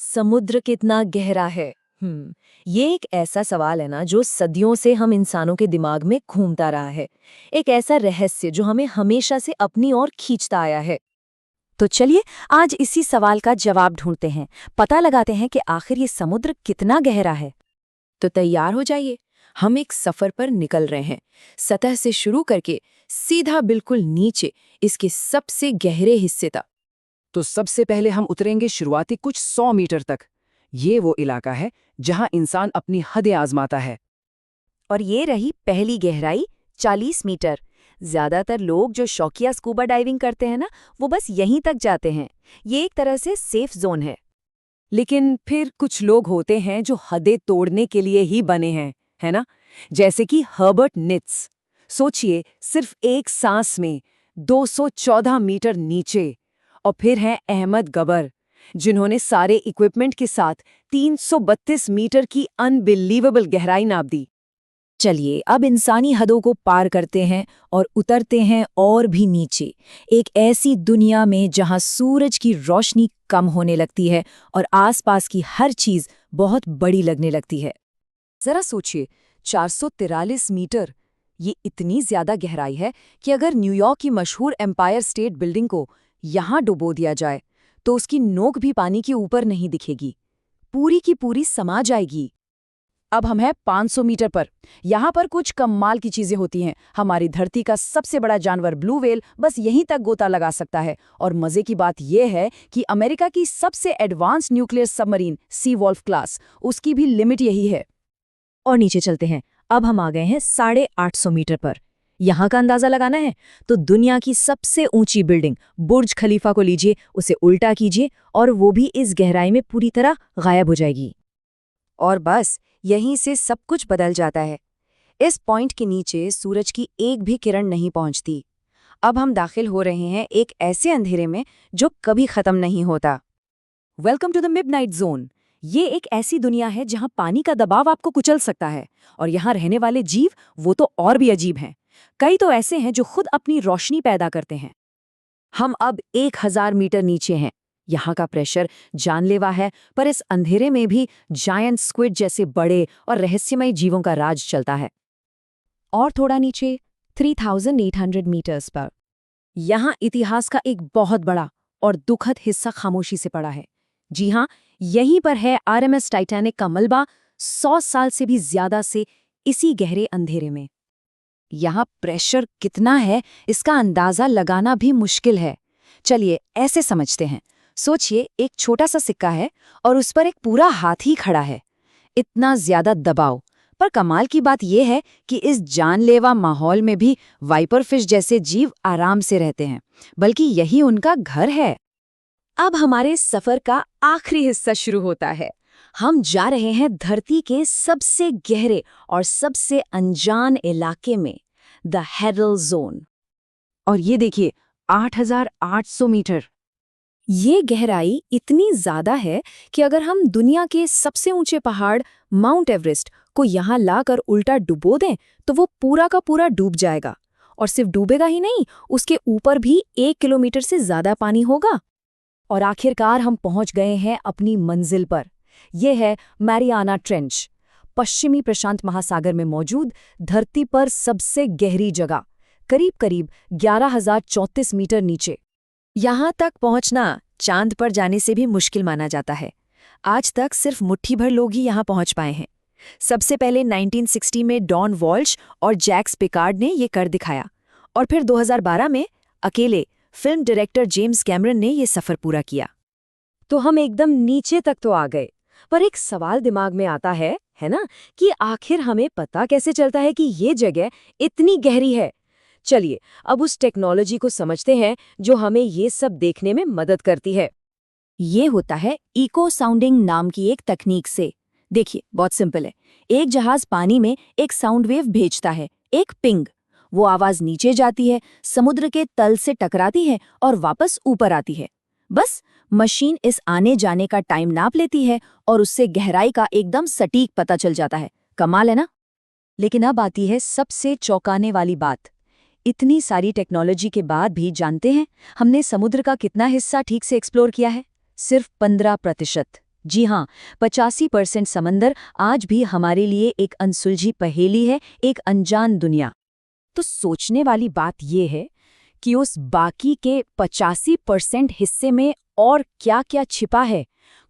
समुद्र कितना गहरा है? ये एक ऐसा सवाल है ना जो सदियों से हम इंसानों के दिमाग में घूमता रहा है। एक ऐसा रहस्य जो हमें हमेशा से अपनी ओर खींचता आया है। तो चलिए आज इसी सवाल का जवाब ढूंढते हैं, पता लगाते हैं कि आखिर ये समुद्र कितना गहरा है। तो तैयार हो जाइए, हम एक सफर पर निकल रहे हैं, सतह से शुरू करके सीधा बिल्कुल नीचे इसके सबसे गहरे हिस्से तक। तो सबसे पहले हम उतरेंगे शुरुआती कुछ 100 मीटर तक। ये वो इलाका है जहां इंसान अपनी हदें आजमाता है। और ये रही पहली गहराई, 40 मीटर। ज्यादातर लोग जो शौकिया स्कूबा डाइविंग करते हैं ना, वो बस यहीं तक जाते हैं। ये एक तरह से सेफ जोन है। लेकिन फिर कुछ लोग होते हैं जो हदें तोड़ने के लिए ही बने हैं, है ना? जैसे कि हर्बर्ट नित्स। सोचिए, सिर्फ एक सांस में 214 मीटर नीचे। और फिर हैं अहमद गबर, जिन्होंने सारे इक्विपमेंट के साथ 332 मीटर की अनबिलीवेबल गहराई नाप दी। चलिए अब इंसानी हदों को पार करते हैं और उतरते हैं और भी नीचे, एक ऐसी दुनिया में जहां सूरज की रोशनी कम होने लगती है और आसपास की हर चीज बहुत बड़ी लगने लगती है। जरा सोचिए, 443 मीटर, ये इतनी ज्यादा गहराई है कि अगर न्यूयॉर्क की मशहूर एम्पायर स्टेट बिल्डिंग को यहां डुबो दिया जाए तो उसकी नोक भी पानी के ऊपर नहीं दिखेगी, पूरी की पूरी समा जाएगी। अब हम हैं 500 मीटर पर। यहाँ पर कुछ कमाल की चीजें होती हैं। हमारी धरती का सबसे बड़ा जानवर ब्लू व्हेल बस यहीं तक गोता लगा सकता है। और मजे की बात यह है कि अमेरिका की सबसे एडवांस न्यूक्लियर सबमरीन सी वॉल्फ क्लास, उसकी भी लिमिट यही है। और नीचे चलते हैं। अब हम आ गए हैं 850 मीटर पर। यहाँ का अंदाजा लगाना है तो दुनिया की सबसे ऊंची बिल्डिंग बुर्ज खलीफा को लीजिए, उसे उल्टा कीजिए और वो भी इस गहराई में पूरी तरह गायब हो जाएगी। और बस यहीं से सब कुछ बदल जाता है। इस पॉइंट के नीचे सूरज की एक भी किरण नहीं पहुंचती। अब हम दाखिल हो रहे हैं एक ऐसे अंधेरे में जो कभी खत्म नहीं होता। Welcome to the midnight zone. ये एक ऐसी दुनिया है जहां पानी का दबाव आपको कुचल सकता है, और यहाँ रहने वाले जीव वो तो और भी अजीब हैं। कई तो ऐसे हैं जो खुद अपनी रोशनी पैदा करते हैं। हम अब 1000 मीटर नीचे हैं। यहाँ का प्रेशर जानलेवा है, पर इस अंधेरे में भी जायंट स्क्विड जैसे बड़े और रहस्यमय जीवों का राज चलता है। और थोड़ा नीचे 3800 मीटर्स पर यहाँ इतिहास का एक बहुत बड़ा और दुखद हिस्सा खामोशी से पड़ा है। जी हाँ, यहीं पर है आरएमएस टाइटैनिक का मलबा, 100 साल से भी ज्यादा से इसी गहरे अंधेरे में। यहाँ प्रेशर कितना है इसका अंदाजा लगाना भी मुश्किल है। चलिए ऐसे समझते हैं। सोचिए, एक छोटा सा सिक्का है और उस पर एक पूरा हाथी खड़ा है। इतना ज्यादा दबाव, पर कमाल की बात यह है कि इस जानलेवा माहौल में भी वाइपर फिश जैसे जीव आराम से रहते हैं, बल्कि यही उनका घर है। अब हमारे सफर का आखिरी हिस्सा शुरू होता है। हम जा रहे हैं धरती के सबसे गहरे और सबसे अनजान इलाके में, द हेडल जोन। और ये देखिए, 8800 मीटर। ये गहराई इतनी ज्यादा है कि अगर हम दुनिया के सबसे ऊंचे पहाड़ माउंट एवरेस्ट को यहाँ लाकर उल्टा डुबो दें तो वो पूरा का पूरा डूब जाएगा। और सिर्फ डूबेगा ही नहीं, उसके ऊपर भी 1 किलोमीटर से ज्यादा पानी होगा। और आखिरकार हम पहुंच गए हैं अपनी मंजिल पर। यह है मैरियाना ट्रेंच, पश्चिमी प्रशांत महासागर में मौजूद धरती पर सबसे गहरी जगह, करीब करीब 11,034 मीटर नीचे। यहाँ तक पहुँचना चांद पर जाने से भी मुश्किल माना जाता है। आज तक सिर्फ मुट्ठी भर लोग ही यहाँ पहुँच पाए हैं। सबसे पहले 1960 में डॉन वॉल्श और जैक्स पिकार्ड ने ये कर दिखाया, और फिर 2012 में अकेले फिल्म डायरेक्टर जेम्स कैमरन ने ये सफ़र पूरा किया। तो हम एकदम नीचे तक तो आ गए, पर एक सवाल दिमाग में आता है ना, कि आखिर हमें पता कैसे चलता है कि ये जगह इतनी गहरी है। चलिए अब उस टेक्नोलॉजी को समझते हैं जो हमें ये सब देखने में मदद करती है। ये होता है इको साउंडिंग नाम की एक तकनीक से। देखिए बहुत सिंपल है। एक जहाज पानी में एक साउंड वेव भेजता है, एक पिंग। वो आवाज नीचे जाती है, समुद्र के तल से टकराती है और वापस ऊपर आती है। बस मशीन इस आने जाने का टाइम नाप लेती है और उससे गहराई का एकदम सटीक पता चल जाता है। कमाल है ना? लेकिन अब आती है सबसे चौंकाने वाली बात। इतनी सारी टेक्नोलॉजी के बाद भी जानते हैं हमने समुद्र का कितना हिस्सा ठीक से एक्सप्लोर किया है? सिर्फ 15%। जी हाँ, 85% समंदर आज भी हमारे लिए एक अनसुलझी पहेली है, एक अनजान दुनिया। तो सोचने वाली बात ये है कि उस बाकी के 85% हिस्से में और क्या-क्या छिपा है?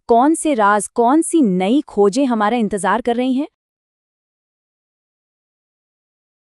कौन से राज, कौन सी नई खोजें हमारा इंतजार कर रही हैं?